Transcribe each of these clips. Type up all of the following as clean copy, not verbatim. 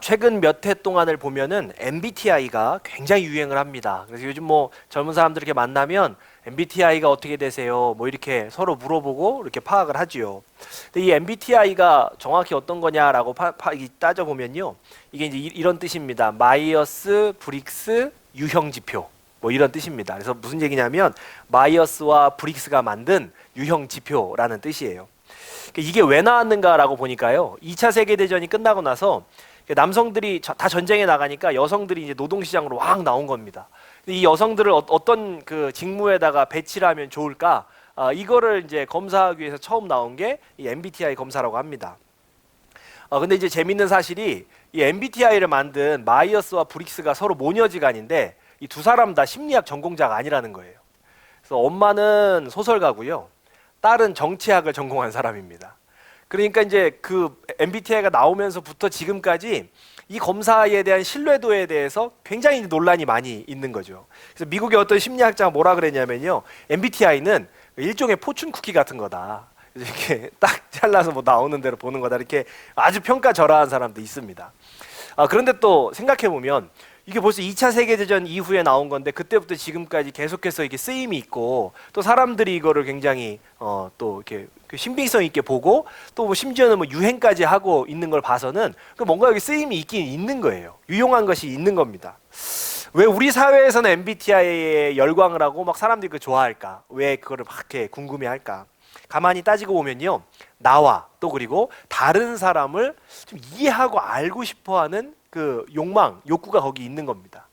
최근 몇 해 동안을 보면은 MBTI가 굉장히 유행을 합니다. 그래서 요즘 뭐 젊은 사람들 이렇게 만나면 MBTI가 어떻게 되세요? 뭐 이렇게 서로 물어보고 이렇게 파악을 하지요. 근데 이 MBTI가 정확히 어떤 거냐라고 따져보면요. 이게 이제 이런 뜻입니다. 마이어스 브릭스 유형 지표. 뭐 이런 뜻입니다. 그래서 무슨 얘기냐면 마이어스와 브릭스가 만든 유형 지표라는 뜻이에요. 이게 왜 나왔는가라고 보니까요. 2차 세계대전이 끝나고 나서 남성들이 다 전쟁에 나가니까 여성들이 이제 노동시장으로 확 나온 겁니다. 이 여성들을 어떤 그 직무에다가 배치를 하면 좋을까? 이거를 이제 검사하기 위해서 처음 나온 게 이 MBTI 검사라고 합니다. 근데 이제 재밌는 사실이 이 MBTI를 만든 마이어스와 브릭스가 서로 모녀지간인데 이 두 사람 다 심리학 전공자가 아니라는 거예요. 그래서 엄마는 소설가고요. 딸은 정치학을 전공한 사람입니다. 그러니까 이제 그 MBTI가 나오면서부터 지금까지 이 검사에 대한 신뢰도에 대해서 굉장히 논란이 많이 있는 거죠. 그래서 미국의 어떤 심리학자가 뭐라 그랬냐면요. MBTI는 일종의 포춘 쿠키 같은 거다. 이렇게 딱 잘라서 뭐 나오는 대로 보는 거다. 이렇게 아주 평가절하한 사람도 있습니다. 그런데 또 생각해 보면 이게 벌써 2차 세계대전 이후에 나온 건데 그때부터 지금까지 계속해서 이게 쓰임이 있고 또 사람들이 이거를 굉장히 또 이렇게 신빙성 있게 보고 또 뭐 심지어는 뭐 유행까지 하고 있는 걸 봐서는 뭔가 여기 쓰임이 있긴 있는 거예요. 유용한 것이 있는 겁니다. 왜 우리 사회에서는 MBTI에 열광을 하고 막 사람들이 그 좋아할까? 왜 그거를 막 이렇게 궁금해할까? 가만히 따지고 보면요. 나와 또 그리고 다른 사람을 좀 이해하고 알고 싶어하는 그 욕구가 거기 있는 겁니다.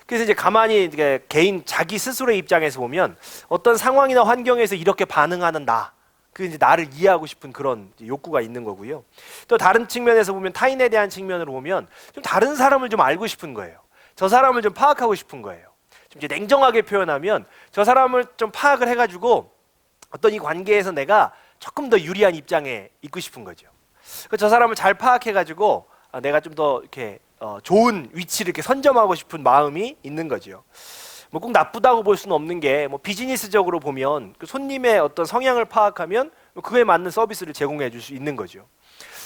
그래서 이제 가만히 이제 개인 자기 스스로의 입장에서 보면 어떤 상황이나 환경에서 이렇게 반응하는 그 이제 나를 이해하고 싶은 그런 욕구가 있는 거고요. 또 다른 측면에서 보면 타인에 대한 측면으로 보면 좀 다른 사람을 좀 알고 싶은 거예요. 저 사람을 좀 파악하고 싶은 거예요. 좀 이제 냉정하게 표현하면 저 사람을 좀 파악을 해가지고 어떤 이 관계에서 내가 조금 더 유리한 입장에 있고 싶은 거죠. 저 사람을 잘 파악해가지고 내가 좀 더 이렇게 좋은 위치를 이렇게 선점하고 싶은 마음이 있는 거죠. 뭐 꼭 나쁘다고 볼 수는 없는 게 뭐 비즈니스적으로 보면 그 손님의 어떤 성향을 파악하면 그에 맞는 서비스를 제공해 줄 수 있는 거죠.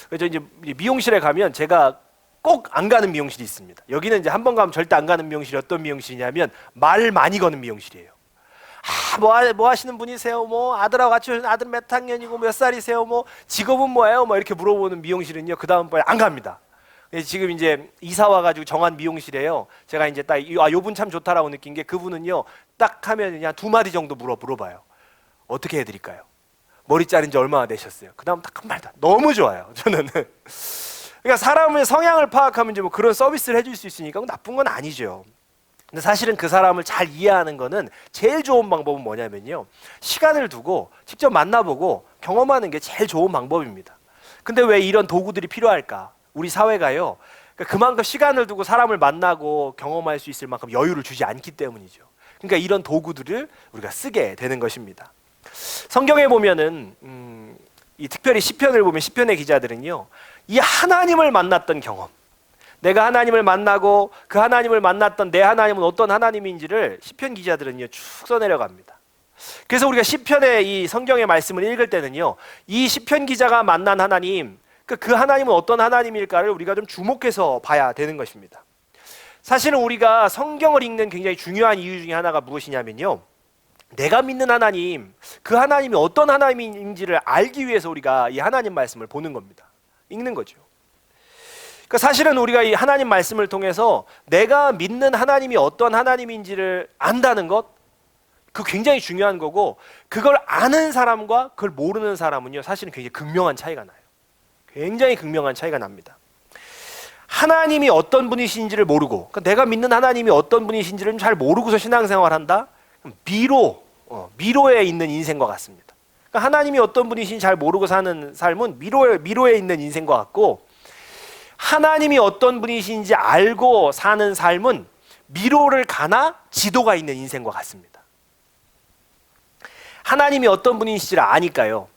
그래서 이제 미용실에 가면 제가 꼭 안 가는 미용실이 있습니다. 여기는 이제 한 번 가면 절대 안 가는 미용실이 어떤 미용실이냐면 말 많이 거는 미용실이에요. 뭐 하시는 분이세요? 뭐 아들하고 같이 오신 아들 몇 학년이고 몇 살이세요? 뭐 직업은 뭐예요? 뭐 이렇게 물어보는 미용실은요. 그 다음번에 안 갑니다. 지금 이제 이사 와가지고 정한 미용실이에요. 제가 이제 딱 요분 참 좋다라고 느낀 게 그분은요. 딱 하면 그냥 두 마디 정도 물어봐요. 어떻게 해드릴까요? 머리 자른 지 얼마나 되셨어요? 그 다음 딱 한 말도 너무 좋아요. 저는. 그러니까 사람의 성향을 파악하면 이제 뭐 그런 서비스를 해줄 수 있으니까 나쁜 건 아니죠. 근데 사실은 그 사람을 잘 이해하는 거는 제일 좋은 방법은 뭐냐면요. 시간을 두고 직접 만나보고 경험하는 게 제일 좋은 방법입니다. 근데 왜 이런 도구들이 필요할까? 우리 사회가요. 그만큼 시간을 두고 사람을 만나고 경험할 수 있을 만큼 여유를 주지 않기 때문이죠. 그러니까 이런 도구들을 우리가 쓰게 되는 것입니다. 성경에 보면은 이 특별히 시편을 보면 시편의 기자들은요. 이 하나님을 만났던 경험, 내가 하나님을 만나고 그 하나님을 만났던 내 하나님은 어떤 하나님인지를 시편 기자들은요 쭉 써내려갑니다. 그래서 우리가 시편의 이 성경의 말씀을 읽을 때는요 이 시편 기자가 만난 하나님, 그 하나님은 어떤 하나님일까를 우리가 좀 주목해서 봐야 되는 것입니다. 사실은 우리가 성경을 읽는 굉장히 중요한 이유 중에 하나가 무엇이냐면요 내가 믿는 하나님, 그 하나님이 어떤 하나님인지를 알기 위해서 우리가 이 하나님 말씀을 보는 겁니다. 읽는 거죠. 그러니까 사실은 우리가 이 하나님 말씀을 통해서 내가 믿는 하나님이 어떤 하나님인지를 안다는 것, 그 굉장히 중요한 거고 그걸 아는 사람과 그걸 모르는 사람은요 사실은 굉장히 극명한 차이가 나요. 굉장히 극명한 차이가 납니다. 하나님이 어떤 분이신지를 모르고 그러니까 내가 믿는 하나님이 어떤 분이신지를 잘 모르고서 신앙생활을 한다? 미로에 있는 인생과 같습니다. 그러니까 하나님이 어떤 분이신지 잘 모르고 사는 삶은 미로에 있는 인생과 같고 하나님이 어떤 분이신지 알고 사는 삶은 미로를 가나 지도가 있는 인생과 같습니다. 하나님이 어떤 분이신지를 아니까요.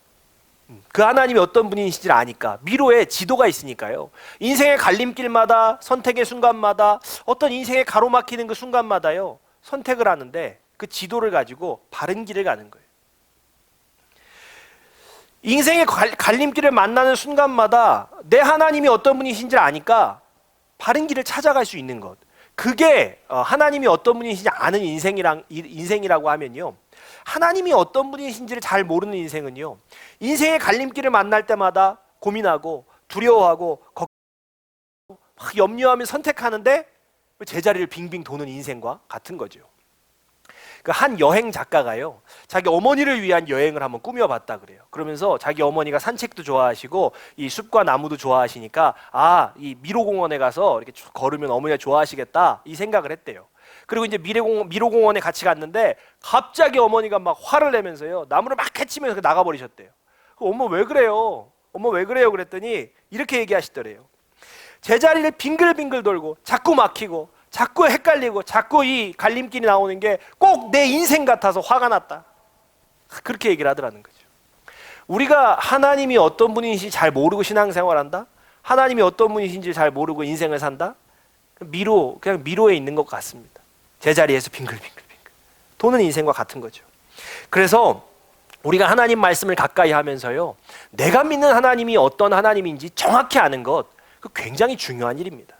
그 하나님이 어떤 분이신지를 아니까 미로에 지도가 있으니까요. 인생의 갈림길마다 선택의 순간마다 어떤 인생의 가로막히는 그 순간마다요. 선택을 하는데 그 지도를 가지고 바른 길을 가는 거예요. 인생의 갈림길을 만나는 순간마다 내 하나님이 어떤 분이신지 아니까 바른 길을 찾아갈 수 있는 것. 그게 하나님이 어떤 분이신지 아는 인생이라고 하면요. 하나님이 어떤 분이신지를 잘 모르는 인생은요. 인생의 갈림길을 만날 때마다 고민하고 두려워하고 막 염려하며 선택하는데 제자리를 빙빙 도는 인생과 같은 거죠. 그 한 여행 작가가요, 자기 어머니를 위한 여행을 한번 꾸며봤다 그래요. 그러면서 자기 어머니가 산책도 좋아하시고 이 숲과 나무도 좋아하시니까 이 미로공원에 가서 이렇게 쭉 걸으면 어머니가 좋아하시겠다 이 생각을 했대요. 그리고 이제 미로공원에 같이 갔는데 갑자기 어머니가 막 화를 내면서요, 나무를 막 해치면서 나가버리셨대요. 엄마 왜 그래요? 엄마 왜 그래요? 그랬더니 이렇게 얘기하시더래요. 제자리를 빙글빙글 돌고 자꾸 막히고 자꾸 헷갈리고 자꾸 이 갈림길이 나오는 게 꼭 내 인생 같아서 화가 났다. 그렇게 얘기를 하더라는 거죠. 우리가 하나님이 어떤 분이신지 잘 모르고 신앙생활한다? 하나님이 어떤 분이신지 잘 모르고 인생을 산다? 그냥 미로에 있는 것 같습니다. 제자리에서 빙글빙글 도는 인생과 같은 거죠. 그래서 우리가 하나님 말씀을 가까이 하면서요, 내가 믿는 하나님이 어떤 하나님인지 정확히 아는 것, 그 굉장히 중요한 일입니다.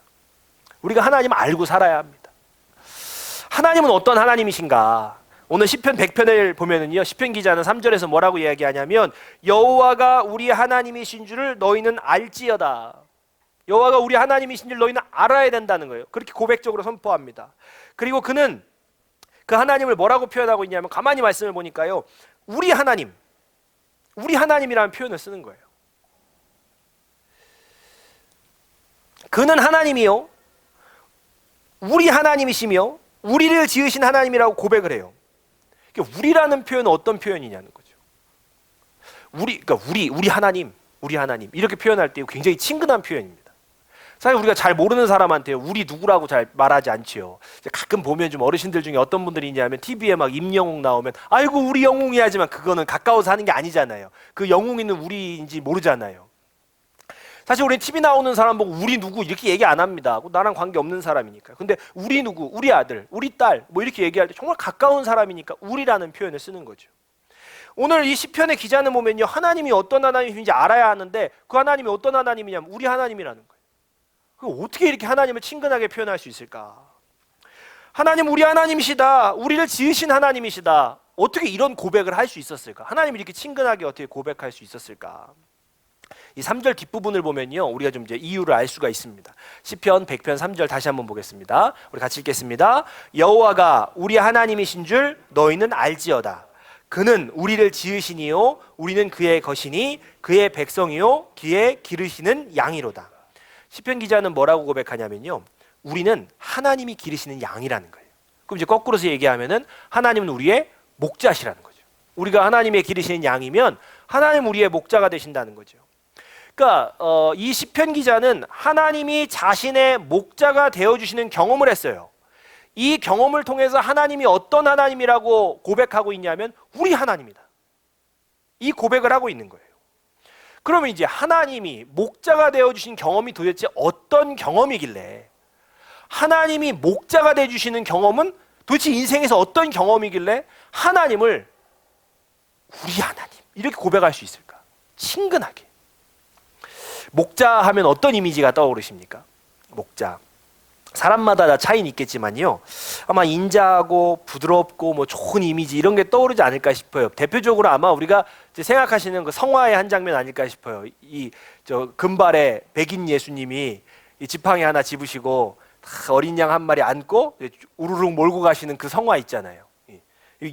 우리가 하나님을 알고 살아야 합니다. 하나님은 어떤 하나님이신가? 오늘 시편 100편을 보면은요, 시편 기자는 3절에서 뭐라고 이야기하냐면 여호와가 우리 하나님이신 줄을 너희는 알지어다. 여호와가 우리 하나님이신 줄 너희는 알아야 된다는 거예요. 그렇게 고백적으로 선포합니다. 그리고 그는 그 하나님을 뭐라고 표현하고 있냐면, 가만히 말씀을 보니까요, 우리 하나님이라는 표현을 쓰는 거예요. 그는 하나님이요, 우리 하나님이시며 우리를 지으신 하나님이라고 고백을 해요. 우리라는 표현은 어떤 표현이냐는 거죠. 그러니까 우리 하나님 이렇게 표현할 때 굉장히 친근한 표현입니다. 사실 우리가 잘 모르는 사람한테 우리 누구라고 잘 말하지 않지요. 가끔 보면 좀 어르신들 중에 어떤 분들이 있냐면 TV에 막 임영웅 나오면 아이고 우리 영웅이 하지만 그거는 가까워서 하는 게 아니잖아요. 그 영웅이는 우리인지 모르잖아요. 사실 우리 TV 나오는 사람 보고 우리 누구 이렇게 얘기 안 합니다. 나랑 관계없는 사람이니까. 근데 우리 누구, 우리 아들, 우리 딸 뭐 이렇게 얘기할 때 정말 가까운 사람이니까 우리라는 표현을 쓰는 거죠. 오늘 이 시편의 기자는 보면요, 하나님이 어떤 하나님인지 알아야 하는데 그 하나님이 어떤 하나님이냐면 우리 하나님이라는 거예요. 그럼 어떻게 이렇게 하나님을 친근하게 표현할 수 있을까? 하나님 우리 하나님이시다. 우리를 지으신 하나님이시다. 어떻게 이런 고백을 할 수 있었을까? 하나님이 이렇게 친근하게 어떻게 고백할 수 있었을까? 이 3절 뒷부분을 보면요, 우리가 좀 이제 이유를 알 수가 있습니다. 시편 100편 3절 다시 한번 보겠습니다. 우리 같이 읽겠습니다. 여호와가 우리 하나님이신 줄 너희는 알지어다. 그는 우리를 지으시니요 우리는 그의 것이니 그의 백성이요 그의 기르시는 양이로다. 시편 기자는 뭐라고 고백하냐면요, 우리는 하나님이 기르시는 양이라는 거예요. 그럼 이제 거꾸로서 얘기하면은 하나님은 우리의 목자시라는 거죠. 우리가 하나님의 기르시는 양이면 하나님 우리의 목자가 되신다는 거죠. 그러니까 이 시편 기자는 하나님이 자신의 목자가 되어주시는 경험을 했어요. 이 경험을 통해서 하나님이 어떤 하나님이라고 고백하고 있냐면 우리 하나님이다. 이 고백을 하고 있는 거예요. 그러면 이제 하나님이 목자가 되어주신 경험이 도대체 어떤 경험이길래, 하나님이 목자가 되어주시는 경험은 도대체 인생에서 어떤 경험이길래 하나님을 우리 하나님 이렇게 고백할 수 있을까? 친근하게. 목자 하면 어떤 이미지가 떠오르십니까? 목자. 사람마다 다 차이는 있겠지만요, 아마 인자하고 부드럽고 뭐 좋은 이미지 이런 게 떠오르지 않을까 싶어요. 대표적으로 아마 우리가 이제 생각하시는 그 성화의 한 장면 아닐까 싶어요. 이 저 금발의 백인 예수님이 이 지팡이 하나 집으시고 어린 양 한 마리 안고 우르르 몰고 가시는 그 성화 있잖아요.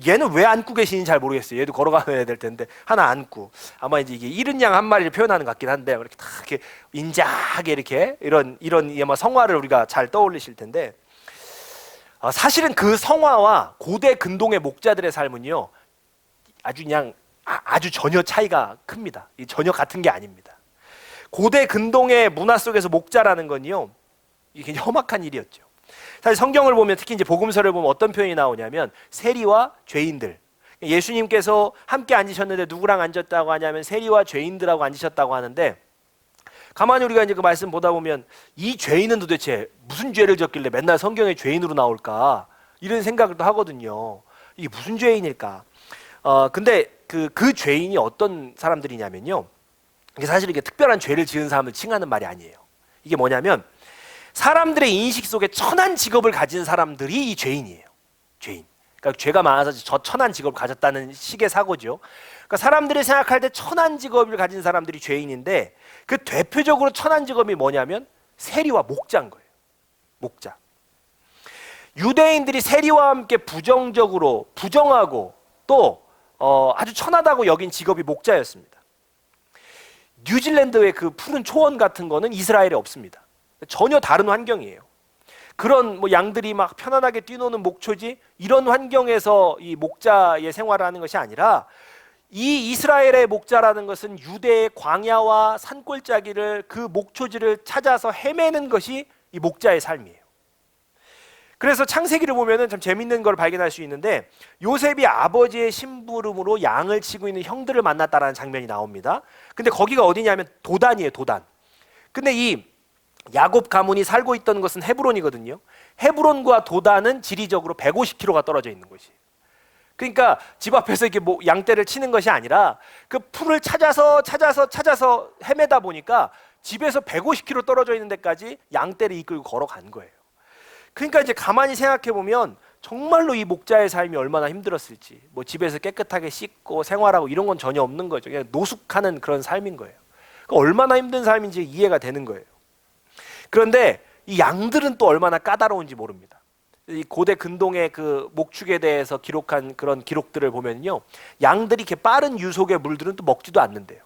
얘는 왜 안고 계시는지 잘 모르겠어요. 얘도 걸어가야 될 텐데 하나 안고, 아마 이제 이게 잃은 양 한 마리를 표현하는 것 같긴 한데 이렇게 딱 이렇게 인자하게 이렇게 이런 아마 성화를 우리가 잘 떠올리실 텐데, 사실은 그 성화와 고대 근동의 목자들의 삶은요 아주 전혀 차이가 큽니다. 전혀 같은 게 아닙니다. 고대 근동의 문화 속에서 목자라는 건요, 이게 험악한 일이었죠. 사실 성경을 보면, 특히 이제 복음서를 보면 어떤 표현이 나오냐면 세리와 죄인들. 예수님께서 함께 앉으셨는데 누구랑 앉았다고 하냐면 세리와 죄인들하고 앉으셨다고 하는데, 가만히 우리가 이제 그 말씀 보다 보면 이 죄인은 도대체 무슨 죄를 졌길래 맨날 성경에 죄인으로 나올까? 이런 생각을 또 하거든요. 이게 무슨 죄인일까? 근데 그 죄인이 어떤 사람들이냐면요. 이게 사실 이게 특별한 죄를 지은 사람을 칭하는 말이 아니에요. 이게 뭐냐면 사람들의 인식 속에 천한 직업을 가진 사람들이 이 죄인이에요. 죄인. 그러니까 죄가 많아서 저 천한 직업을 가졌다는 식의 사고죠. 그러니까 사람들이 생각할 때 천한 직업을 가진 사람들이 죄인인데 그 대표적으로 천한 직업이 뭐냐면 세리와 목자인 거예요. 목자. 유대인들이 세리와 함께 부정적으로 부정하고 또 아주 천하다고 여긴 직업이 목자였습니다. 뉴질랜드의 그 푸른 초원 같은 거는 이스라엘에 없습니다. 전혀 다른 환경이에요. 그런 뭐 양들이 막 편안하게 뛰노는 목초지 이런 환경에서 이 목자의 생활을 하는 것이 아니라 이 이스라엘의 목자라는 것은 유대의 광야와 산골짜기를 그 목초지를 찾아서 헤매는 것이 이 목자의 삶이에요. 그래서 창세기를 보면은 참 재밌는 걸 발견할 수 있는데 요셉이 아버지의 심부름으로 양을 치고 있는 형들을 만났다라는 장면이 나옵니다. 근데 거기가 어디냐면 도단이에요, 도단. 근데 이 야곱 가문이 살고 있던 것은 헤브론이거든요. 헤브론과 도단은 지리적으로 150km가 떨어져 있는 곳이에요. 그러니까 집 앞에서 이렇게 뭐 양떼를 치는 것이 아니라 그 풀을 찾아서 헤매다 보니까 집에서 150km 떨어져 있는 데까지 양떼를 이끌고 걸어간 거예요. 그러니까 이제 가만히 생각해 보면 정말로 이 목자의 삶이 얼마나 힘들었을지, 뭐 집에서 깨끗하게 씻고 생활하고 이런 건 전혀 없는 거죠. 그냥 노숙하는 그런 삶인 거예요. 그러니까 얼마나 힘든 삶인지 이해가 되는 거예요. 그런데 이 양들은 또 얼마나 까다로운지 모릅니다. 이 고대 근동의 그 목축에 대해서 기록한 그런 기록들을 보면요, 양들이 이렇게 빠른 유속의 물들은 또 먹지도 않는데요.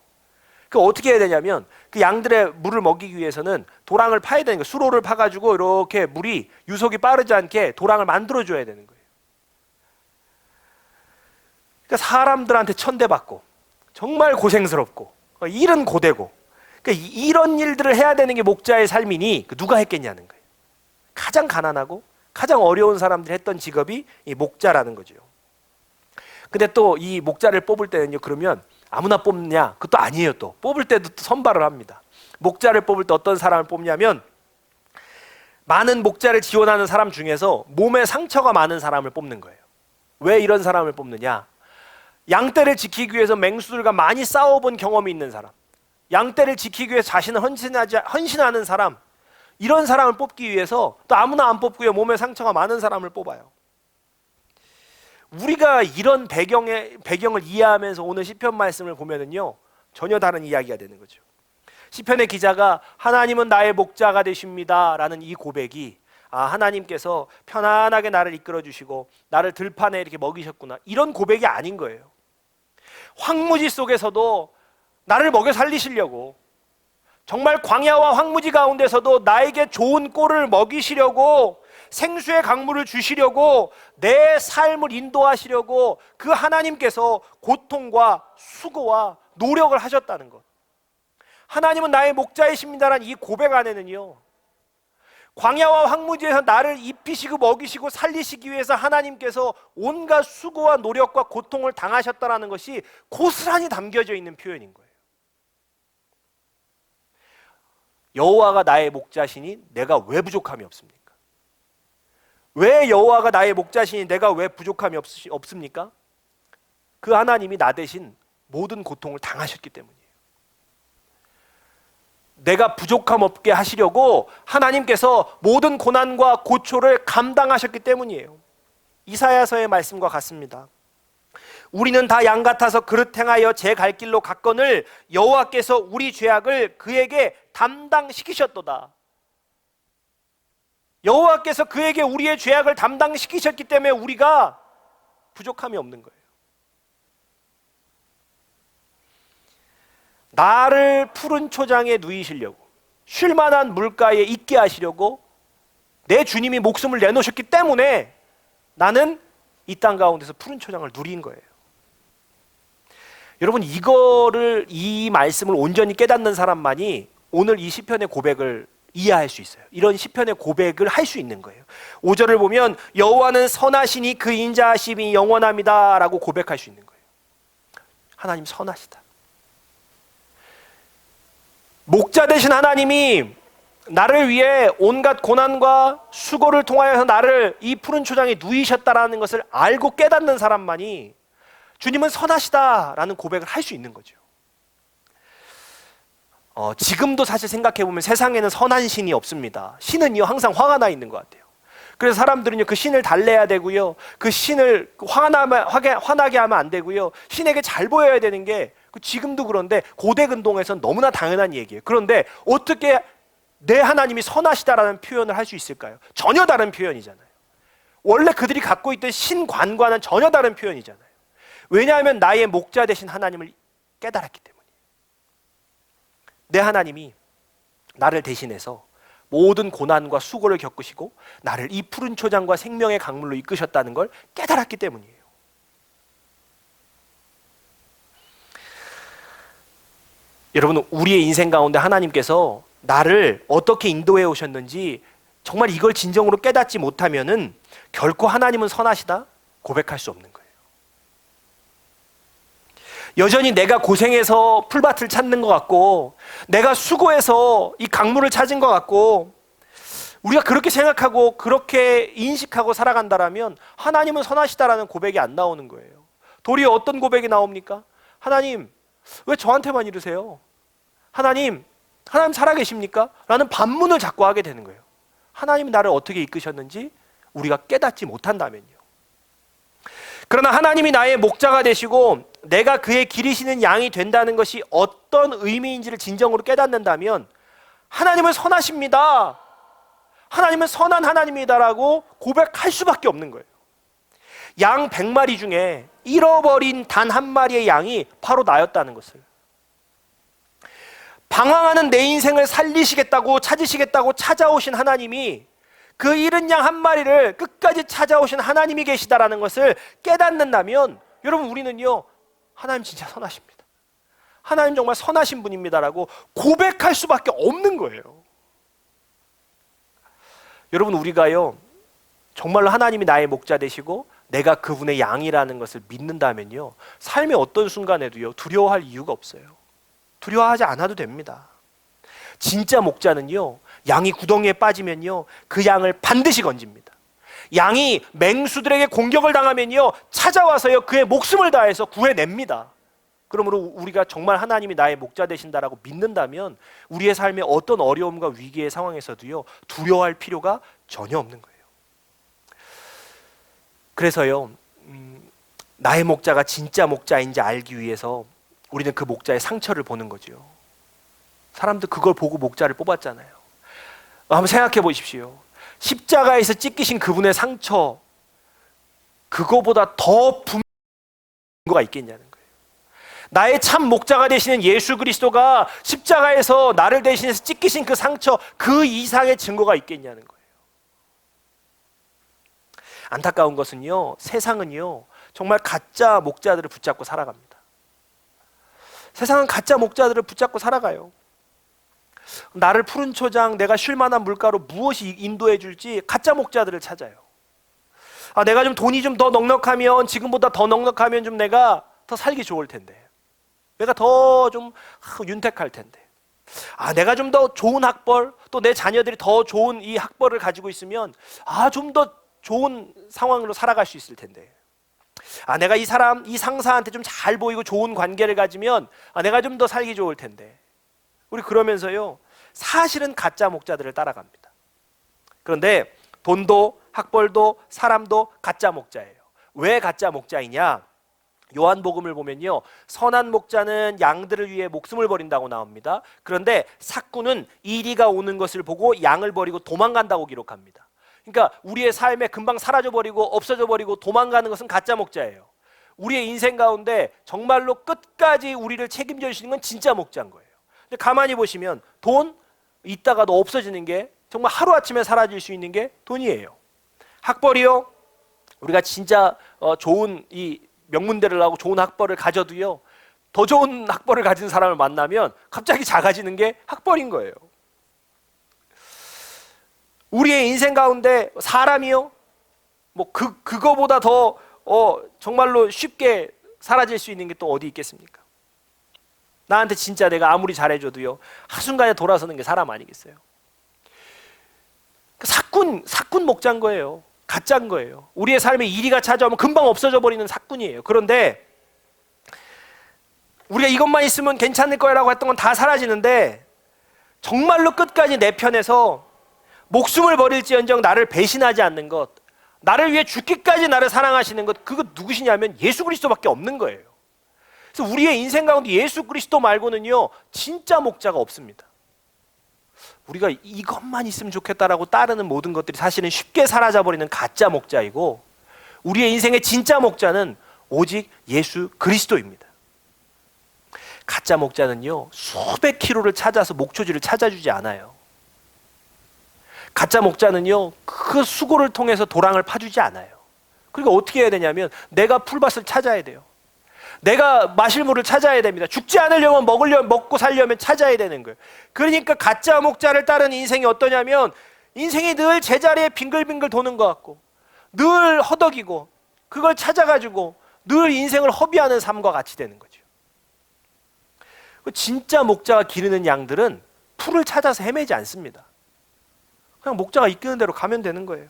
그 어떻게 해야 되냐면 그 양들의 물을 먹이기 위해서는 도랑을 파야 되는 거예요. 수로를 파가지고 이렇게 물이 유속이 빠르지 않게 도랑을 만들어줘야 되는 거예요. 그러니까 사람들한테 천대받고 정말 고생스럽고 일은 고되고 그러니까 이런 일들을 해야 되는 게 목자의 삶이니 누가 했겠냐는 거예요. 가장 가난하고 가장 어려운 사람들이 했던 직업이 이 목자라는 거죠. 근데 또 이 목자를 뽑을 때는요, 그러면 아무나 뽑냐? 그것도 아니에요. 또 뽑을 때도 또 선발을 합니다. 목자를 뽑을 때 어떤 사람을 뽑냐면 많은 목자를 지원하는 사람 중에서 몸에 상처가 많은 사람을 뽑는 거예요. 왜 이런 사람을 뽑느냐? 양떼를 지키기 위해서 맹수들과 많이 싸워본 경험이 있는 사람, 양떼를 지키기 위해서 자신을 헌신하는 사람, 이런 사람을 뽑기 위해서 또 아무나 안 뽑고요, 몸에 상처가 많은 사람을 뽑아요. 우리가 이런 배경을 이해하면서 오늘 시편 말씀을 보면은요, 전혀 다른 이야기가 되는 거죠. 시편의 기자가 하나님은 나의 목자가 되십니다 라는 이 고백이, 아, 하나님께서 편안하게 나를 이끌어 주시고 나를 들판에 이렇게 먹이셨구나, 이런 고백이 아닌 거예요. 황무지 속에서도 나를 먹여 살리시려고, 정말 광야와 황무지 가운데서도 나에게 좋은 꼴을 먹이시려고, 생수의 강물을 주시려고, 내 삶을 인도하시려고 그 하나님께서 고통과 수고와 노력을 하셨다는 것. 하나님은 나의 목자이십니다라는 이 고백 안에는요, 광야와 황무지에서 나를 입히시고 먹이시고 살리시기 위해서 하나님께서 온갖 수고와 노력과 고통을 당하셨다는 것이 고스란히 담겨져 있는 표현인 거예요. 여호와가 나의 목자시니 내가 왜 부족함이 없습니까? 왜 여호와가 나의 목자시니 내가 왜 부족함이 없습니까? 그 하나님이 나 대신 모든 고통을 당하셨기 때문이에요. 내가 부족함 없게 하시려고 하나님께서 모든 고난과 고초를 감당하셨기 때문이에요. 이사야서의 말씀과 같습니다. 우리는 다 양 같아서 그릇 행하여 제 갈 길로 갔거늘 여호와께서 우리 죄악을 그에게 담당시키셨도다. 여호와께서 그에게 우리의 죄악을 담당시키셨기 때문에 우리가 부족함이 없는 거예요. 나를 푸른 초장에 누이시려고, 쉴만한 물가에 있게 하시려고 내 주님이 목숨을 내놓으셨기 때문에 나는 이 땅 가운데서 푸른 초장을 누린 거예요. 여러분, 이 말씀을 온전히 깨닫는 사람만이 오늘 이 시편의 고백을 이해할 수 있어요. 이런 시편의 고백을 할 수 있는 거예요. 5절을 보면 여호와는 선하시니 그 인자하심이 영원합니다 라고 고백할 수 있는 거예요. 하나님 선하시다. 목자 되신 하나님이 나를 위해 온갖 고난과 수고를 통하여서 나를 이 푸른 초장에 누이셨다라는 것을 알고 깨닫는 사람만이 주님은 선하시다라는 고백을 할 수 있는 거죠. 지금도 사실 생각해보면 세상에는 선한 신이 없습니다. 신은요 항상 화가 나 있는 것 같아요. 그래서 사람들은요 그 신을 달래야 되고요, 그 신을 화나게 하면 안 되고요, 신에게 잘 보여야 되는 게 지금도 그런데 고대 근동에서는 너무나 당연한 얘기예요. 그런데 어떻게 내 하나님이 선하시다라는 표현을 할 수 있을까요? 전혀 다른 표현이잖아요. 원래 그들이 갖고 있던 신관과는 전혀 다른 표현이잖아요. 왜냐하면 나의 목자 되신 하나님을 깨달았기 때문이에요. 내 하나님이 나를 대신해서 모든 고난과 수고를 겪으시고 나를 이 푸른 초장과 생명의 강물로 이끄셨다는 걸 깨달았기 때문이에요. 여러분, 우리의 인생 가운데 하나님께서 나를 어떻게 인도해 오셨는지 정말 이걸 진정으로 깨닫지 못하면은 결코 하나님은 선하시다 고백할 수 없는 거예요. 여전히 내가 고생해서 풀밭을 찾는 것 같고, 내가 수고해서 이 강물을 찾은 것 같고, 우리가 그렇게 생각하고 그렇게 인식하고 살아간다라면 하나님은 선하시다라는 고백이 안 나오는 거예요. 도리어 어떤 고백이 나옵니까? 하나님, 왜 저한테만 이러세요? 하나님 살아계십니까? 라는 반문을 자꾸 하게 되는 거예요. 하나님이 나를 어떻게 이끄셨는지 우리가 깨닫지 못한다면요. 그러나 하나님이 나의 목자가 되시고 내가 그의 기르시는 양이 된다는 것이 어떤 의미인지를 진정으로 깨닫는다면 하나님은 선하십니다, 하나님은 선한 하나님이다라고 고백할 수밖에 없는 거예요. 양 100마리 중에 잃어버린 단 한 마리의 양이 바로 나였다는 것을, 방황하는 내 인생을 살리시겠다고 찾으시겠다고 찾아오신 하나님이 그 잃은 양 한 마리를 끝까지 찾아오신 하나님이 계시다라는 것을 깨닫는다면 여러분, 우리는요 하나님 진짜 선하십니다, 하나님 정말 선하신 분입니다라고 고백할 수밖에 없는 거예요. 여러분, 우리가요 정말로 하나님이 나의 목자 되시고 내가 그분의 양이라는 것을 믿는다면요 삶의 어떤 순간에도요 두려워할 이유가 없어요. 두려워하지 않아도 됩니다. 진짜 목자는요 양이 구덩이에 빠지면요 그 양을 반드시 건집니다. 양이 맹수들에게 공격을 당하면요 찾아와서요 그의 목숨을 다해서 구해냅니다. 그러므로 우리가 정말 하나님이 나의 목자 되신다라고 믿는다면 우리의 삶의 어떤 어려움과 위기의 상황에서도요 두려워할 필요가 전혀 없는 거예요. 그래서요 나의 목자가 진짜 목자인지 알기 위해서 우리는 그 목자의 상처를 보는 거죠. 사람들 그걸 보고 목자를 뽑았잖아요. 한번 생각해 보십시오. 십자가에서 찢기신 그분의 상처, 그거보다 더 분명한 증거가 있겠냐는 거예요. 나의 참 목자가 되시는 예수 그리스도가 십자가에서 나를 대신해서 찢기신 그 상처, 그 이상의 증거가 있겠냐는 거예요. 안타까운 것은요 세상은요 정말 가짜 목자들을 붙잡고 살아갑니다. 세상은 가짜 목자들을 붙잡고 살아가요. 나를 푸른 초장, 내가 쉴 만한 물가로 무엇이 인도해 줄지 가짜 목자들을 찾아요. 내가 좀 돈이 좀 더 넉넉하면, 지금보다 더 넉넉하면 좀 내가 더 살기 좋을 텐데, 내가 더 좀 윤택할 텐데, 내가 좀 더 좋은 학벌, 또 내 자녀들이 더 좋은 이 학벌을 가지고 있으면 좀 더 좋은 상황으로 살아갈 수 있을 텐데, 내가 이 상사한테 좀 잘 보이고 좋은 관계를 가지면 내가 좀 더 살기 좋을 텐데. 우리 그러면서요 사실은 가짜 목자들을 따라갑니다. 그런데 돈도 학벌도 사람도 가짜 목자예요. 왜 가짜 목자이냐? 요한복음을 보면요 선한 목자는 양들을 위해 목숨을 버린다고 나옵니다. 그런데 삭구는 이리가 오는 것을 보고 양을 버리고 도망간다고 기록합니다. 그러니까 우리의 삶에 금방 사라져버리고 없어져버리고 도망가는 것은 가짜 목자예요. 우리의 인생 가운데 정말로 끝까지 우리를 책임져 주시는 건 진짜 목자인 거예요. 근데 가만히 보시면 돈 있다가도 없어지는 게, 정말 하루아침에 사라질 수 있는 게 돈이에요. 학벌이요, 우리가 진짜 좋은 이 명문대를 나오고 좋은 학벌을 가져도요 더 좋은 학벌을 가진 사람을 만나면 갑자기 작아지는 게 학벌인 거예요. 우리의 인생 가운데 사람이요 그거보다 더 정말로 쉽게 사라질 수 있는 게 또 어디 있겠습니까? 나한테 진짜 내가 아무리 잘해줘도요 한순간에 돌아서는 게 사람 아니겠어요? 사꾼 목자인 거예요. 가짜인 거예요. 우리의 삶에 이리가 찾아오면 금방 없어져 버리는 사꾼이에요. 그런데 우리가 이것만 있으면 괜찮을 거라고 했던 건 다 사라지는데 정말로 끝까지 내 편에서 목숨을 버릴지언정 나를 배신하지 않는 것, 나를 위해 죽기까지 나를 사랑하시는 것, 그거 누구시냐면 예수 그리스도밖에 없는 거예요. 그래서 우리의 인생 가운데 예수 그리스도 말고는요 진짜 목자가 없습니다. 우리가 이것만 있으면 좋겠다라고 따르는 모든 것들이 사실은 쉽게 사라져버리는 가짜 목자이고, 우리의 인생의 진짜 목자는 오직 예수 그리스도입니다. 가짜 목자는요 수백 킬로를 찾아서 목초지를 찾아주지 않아요. 가짜 목자는요 그 수고를 통해서 도랑을 파주지 않아요. 그러니까 어떻게 해야 되냐면 내가 풀밭을 찾아야 돼요. 내가 마실 물을 찾아야 됩니다. 죽지 않으려면 먹고 살려면 찾아야 되는 거예요. 그러니까 가짜 목자를 따르는 인생이 어떠냐면 인생이 늘 제자리에 빙글빙글 도는 것 같고 늘 허덕이고 그걸 찾아가지고 늘 인생을 허비하는 삶과 같이 되는 거죠. 진짜 목자가 기르는 양들은 풀을 찾아서 헤매지 않습니다. 그냥 목자가 이끄는 대로 가면 되는 거예요.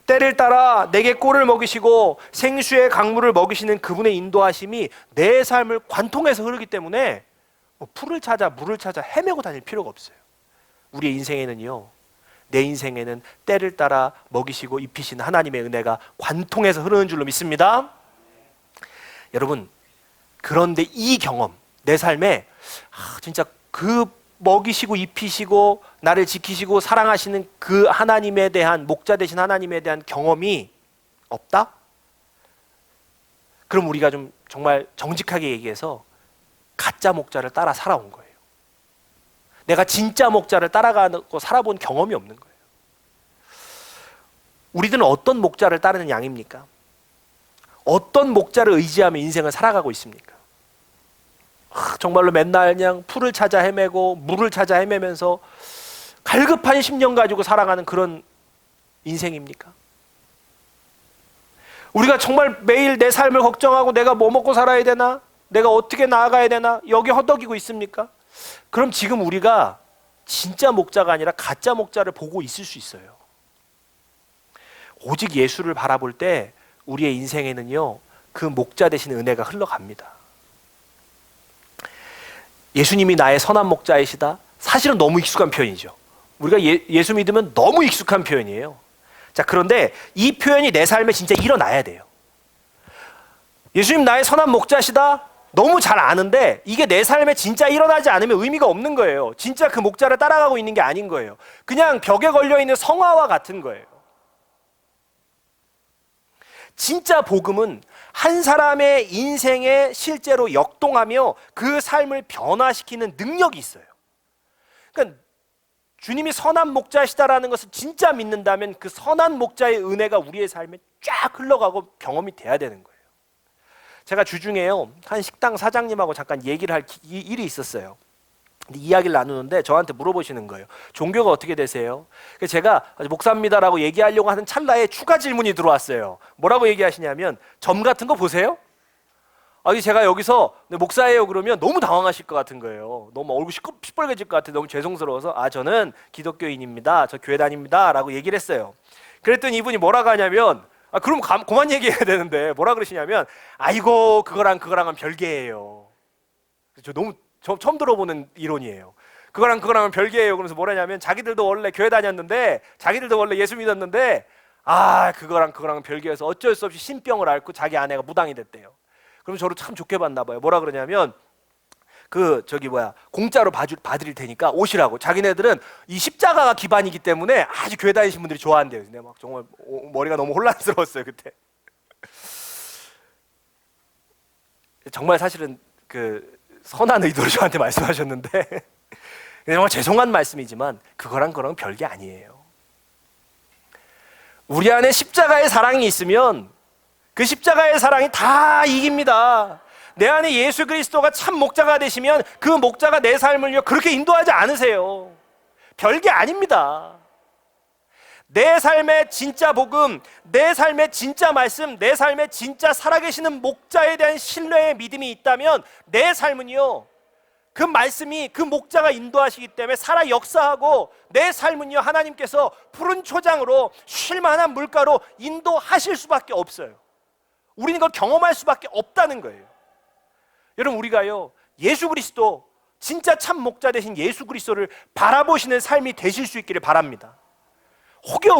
때를 따라 내게 꼴을 먹이시고 생수의 강물을 먹이시는 그분의 인도하심이 내 삶을 관통해서 흐르기 때문에 풀을 찾아 물을 찾아 헤매고 다닐 필요가 없어요. 우리의 인생에는요, 내 인생에는 때를 따라 먹이시고 입히시는 하나님의 은혜가 관통해서 흐르는 줄로 믿습니다. 여러분, 그런데 이 경험, 내 삶에 진짜 그 먹이시고 입히시고 나를 지키시고 사랑하시는 그 하나님에 대한, 목자 되신 하나님에 대한 경험이 없다? 그럼 우리가 좀 정말 정직하게 얘기해서 가짜 목자를 따라 살아온 거예요. 내가 진짜 목자를 따라가고 살아본 경험이 없는 거예요. 우리들은 어떤 목자를 따르는 양입니까? 어떤 목자를 의지하며 인생을 살아가고 있습니까? 정말로 맨날 그냥 풀을 찾아 헤매고 물을 찾아 헤매면서 갈급한 심령 가지고 살아가는 그런 인생입니까? 우리가 정말 매일 내 삶을 걱정하고 내가 뭐 먹고 살아야 되나? 내가 어떻게 나아가야 되나? 여기 허덕이고 있습니까? 그럼 지금 우리가 진짜 목자가 아니라 가짜 목자를 보고 있을 수 있어요. 오직 예수를 바라볼 때 우리의 인생에는요 그 목자 되신 은혜가 흘러갑니다. 예수님이 나의 선한 목자이시다. 사실은 너무 익숙한 표현이죠. 우리가 예수 믿으면 너무 익숙한 표현이에요. 자, 그런데 이 표현이 내 삶에 진짜 일어나야 돼요. 예수님 나의 선한 목자시다. 너무 잘 아는데 이게 내 삶에 진짜 일어나지 않으면 의미가 없는 거예요. 진짜 그 목자를 따라가고 있는 게 아닌 거예요. 그냥 벽에 걸려있는 성화와 같은 거예요. 진짜 복음은 한 사람의 인생에 실제로 역동하며 그 삶을 변화시키는 능력이 있어요. 그러니까 주님이 선한 목자시다라는 것을 진짜 믿는다면 그 선한 목자의 은혜가 우리의 삶에 쫙 흘러가고 경험이 돼야 되는 거예요. 제가 주중에요 한 식당 사장님하고 잠깐 얘기를 할 일이 있었어요. 근데 이야기를 나누는데 저한테 물어보시는 거예요. 종교가 어떻게 되세요? 그래서 제가 목사입니다라고 얘기하려고 하는 찰나에 추가 질문이 들어왔어요. 뭐라고 얘기하시냐면 점 같은 거 보세요? 제가 여기서 목사예요 그러면 너무 당황하실 것 같은 거예요. 너무 얼굴 시뻘개질 것 같아요. 너무 죄송스러워서 저는 기독교인입니다. 저 교회 다닙니다 라고 얘기를 했어요. 그랬더니 이분이 뭐라고 하냐면 그럼 그만 얘기해야 되는데 뭐라 그러시냐면 아이고 그거랑은 별개예요. 저 너무 처음 들어보는 이론이에요. 그거랑은 별개예요. 그러면서 뭐라냐면 자기들도 원래 교회 다녔는데 자기들도 원래 예수 믿었는데 그거랑은 별개여서 어쩔 수 없이 신병을 앓고 자기 아내가 무당이 됐대요. 그럼 저를 참 좋게 봤나 봐요. 뭐라 그러냐면 공짜로 봐드릴 테니까 오시라고. 자기네들은 이 십자가가 기반이기 때문에 아주 교회 다니신 분들이 좋아한대요. 근데 막 정말 머리가 너무 혼란스러웠어요 그때. 정말 사실은 선한 의도로 저한테 말씀하셨는데 정말 죄송한 말씀이지만 그거랑 별게 아니에요. 우리 안에 십자가의 사랑이 있으면 그 십자가의 사랑이 다 이깁니다. 내 안에 예수 그리스도가 참 목자가 되시면 그 목자가 내 삶을요 그렇게 인도하지 않으세요. 별게 아닙니다. 내 삶의 진짜 복음, 내 삶의 진짜 말씀, 내 삶에 진짜 살아계시는 목자에 대한 신뢰의 믿음이 있다면 내 삶은요 그 말씀이 그 목자가 인도하시기 때문에 살아 역사하고 내 삶은요 하나님께서 푸른 초장으로 쉴만한 물가로 인도하실 수밖에 없어요. 우리는 그걸 경험할 수밖에 없다는 거예요. 여러분, 우리가요 예수 그리스도, 진짜 참 목자 되신 예수 그리스도를 바라보시는 삶이 되실 수 있기를 바랍니다. 혹여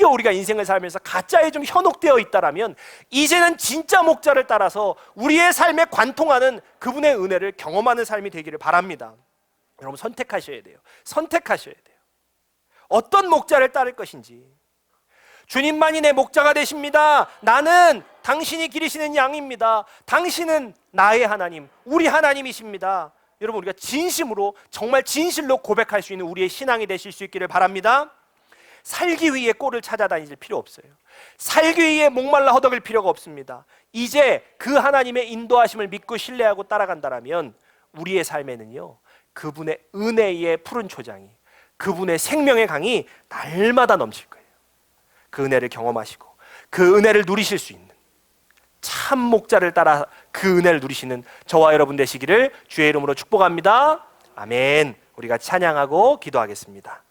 우리가 인생을 살면서 가짜에 좀 현혹되어 있다라면 이제는 진짜 목자를 따라서 우리의 삶에 관통하는 그분의 은혜를 경험하는 삶이 되기를 바랍니다. 여러분, 선택하셔야 돼요. 선택하셔야 돼요. 어떤 목자를 따를 것인지. 주님만이 내 목자가 되십니다. 나는 당신이 기르시는 양입니다. 당신은 나의 하나님, 우리 하나님이십니다. 여러분, 우리가 진심으로, 정말 진실로 고백할 수 있는 우리의 신앙이 되실 수 있기를 바랍니다. 살기 위해 꼴을 찾아다닐 필요 없어요. 살기 위해 목말라 허덕일 필요가 없습니다. 이제 그 하나님의 인도하심을 믿고 신뢰하고 따라간다면 우리의 삶에는요 그분의 은혜의 푸른 초장이, 그분의 생명의 강이 날마다 넘칠 거예요. 그 은혜를 경험하시고 그 은혜를 누리실 수 있는, 참 목자를 따라 그 은혜를 누리시는 저와 여러분 되시기를 주의 이름으로 축복합니다. 아멘. 우리가 찬양하고 기도하겠습니다.